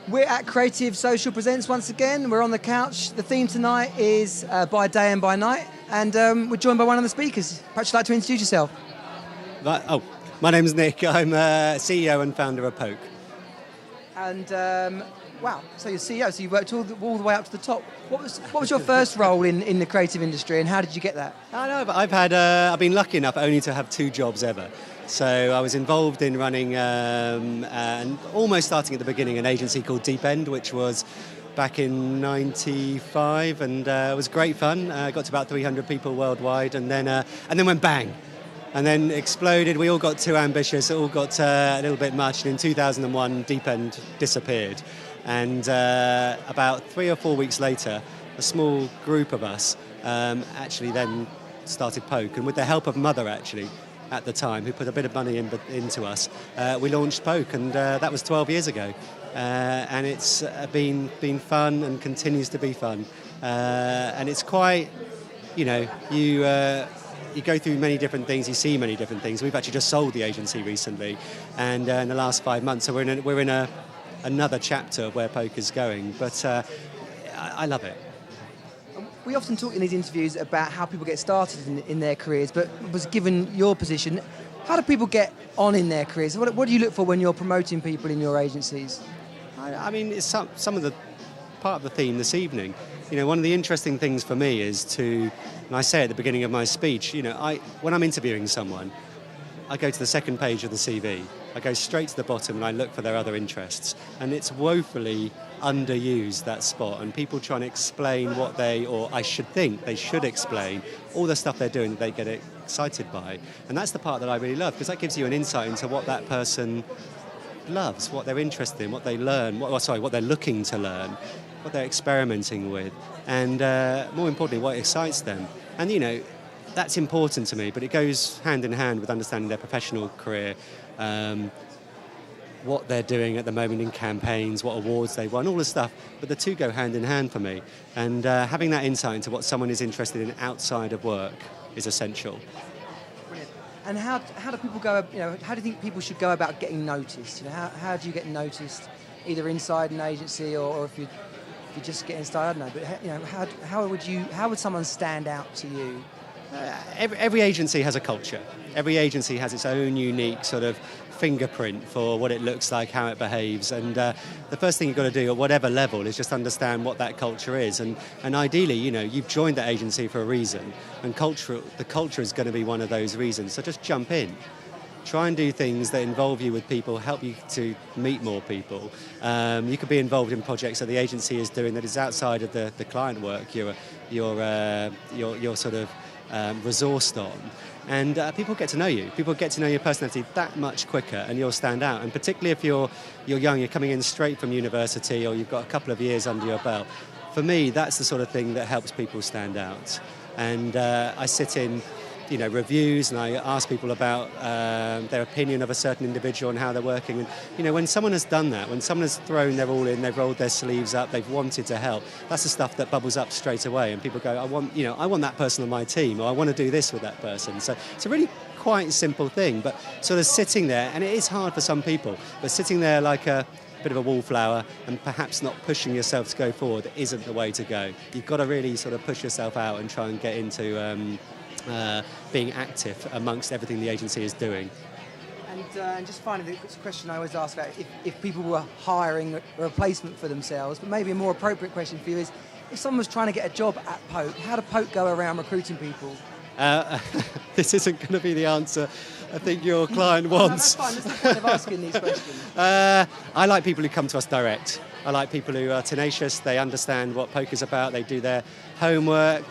We're at Creative Social Presents once again. We're on the couch. The theme tonight is By Day and By Night, and we're joined by one of the speakers. Perhaps you'd like to introduce yourself. My name's Nick. I'm CEO and founder of Poke. And wow, so you're CEO, so you worked all the way up to the top. What was your first role in the creative industry, and how did you get that? I know, but I've been lucky enough only to have 2 jobs ever. So I was involved in running, and almost starting at the beginning, an agency called Deep End, which was back in '95, and it was great fun. Got to about 300 people worldwide, and then went bang, and then exploded. We all got too ambitious. It all got a little bit much, and in 2001, Deep End disappeared. And about 3 or 4 weeks later, a small group of us actually then started Poke, and with the help of Mother actually, at the time, who put a bit of money into us, we launched Poke, and that was 12 years ago. And it's been fun and continues to be fun. And it's quite, you go through many different things, you see many different things. We've actually just sold the agency recently, and in the last 5 months, so we're in another chapter of where Poke is going. But I love it. We often talk in these interviews about how people get started in their careers, but given your position, how do people get on in their careers? What do you look for when you're promoting people in your agencies? I mean, it's some of the part of the theme this evening. One of the interesting things for me is and I say at the beginning of my speech, when I'm interviewing someone, I go to the second page of the CV. I go straight to the bottom and I look for their other interests. And it's woefully underused, that spot, and people trying to explain I should think they should explain all the stuff they're doing that they get excited by. And that's the part that I really love, because that gives you an insight into what that person loves, what they're interested in, what they learn, what they're looking to learn, what they're experimenting with, and more importantly, what excites them. And that's important to me, but it goes hand in hand with understanding their professional career, what they're doing at the moment in campaigns, what awards they've won, all this stuff. But the two go hand in hand for me. And having that insight into what someone is interested in outside of work is essential. Brilliant. And how do people go? How do you think people should go about getting noticed? How do you get noticed, either inside an agency or if you're just getting started? I don't know. But how would someone stand out to you? Every agency has a culture. Every agency has its own unique sort of fingerprint for what it looks like, how it behaves, and the first thing you've got to do at whatever level is just understand what that culture is, and ideally, you've joined that agency for a reason, and the culture is going to be one of those reasons. So just jump in. Try and do things that involve you with people, help you to meet more people. You could be involved in projects that the agency is doing that is outside of the client work you're sort of resourced on. And people get to know you. People get to know your personality that much quicker, and you'll stand out. And particularly if you're young, you're coming in straight from university, or you've got a couple of years under your belt. For me, that's the sort of thing that helps people stand out. And I sit in reviews, and I ask people about their opinion of a certain individual and how they're working. And when someone has done that, when someone has thrown their all in, they've rolled their sleeves up, they've wanted to help, that's the stuff that bubbles up straight away, and people go, I want that person on my team, or I want to do this with that person. So it's a really quite simple thing, but sort of sitting there, and it is hard for some people, but sitting there like a bit of a wallflower and perhaps not pushing yourself to go forward isn't the way to go. You've got to really sort of push yourself out and try and get into being active amongst everything the agency is doing. And just finally, it's a question I always ask about if people were hiring a replacement for themselves, but maybe a more appropriate question for you is, if someone was trying to get a job at Poke, how do Poke go around recruiting people? This isn't going to be the answer I think your client wants. No, that's fine. That's the point of asking these questions. I like people who come to us direct. I like people who are tenacious. They understand what Poke is about. They do their homework.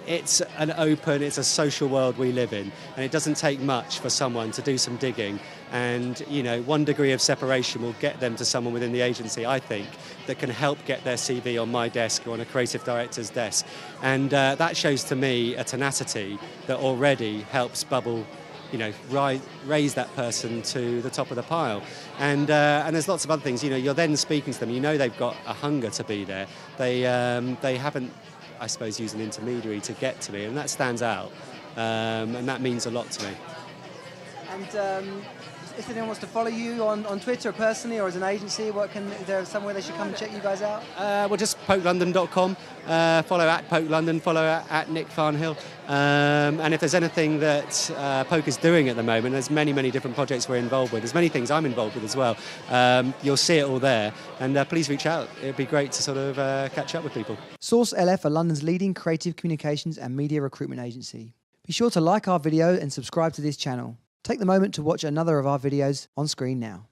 It's it's a social world we live in, and it doesn't take much for someone to do some digging, and 1 degree of separation will get them to someone within the agency, I think, that can help get their CV on my desk or on a creative director's desk, and that shows to me a tenacity that already helps bubble, raise that person to the top of the pile, and there's lots of other things. You're then speaking to them. They've got a hunger to be there. They haven't, I suppose, use an intermediary to get to me, and that stands out, and that means a lot to me. And if anyone wants to follow you on Twitter personally or as an agency, is there somewhere they should come and check you guys out? Well, just pokelondon.com. Follow at PokeLondon, follow at Nick Farnhill. And if there's anything that Poke is doing at the moment, there's many, many different projects we're involved with. There's many things I'm involved with as well. You'll see it all there. And please reach out. It'd be great to sort of catch up with people. Source LF are London's leading creative communications and media recruitment agency. Be sure to like our video and subscribe to this channel. Take the moment to watch another of our videos on screen now.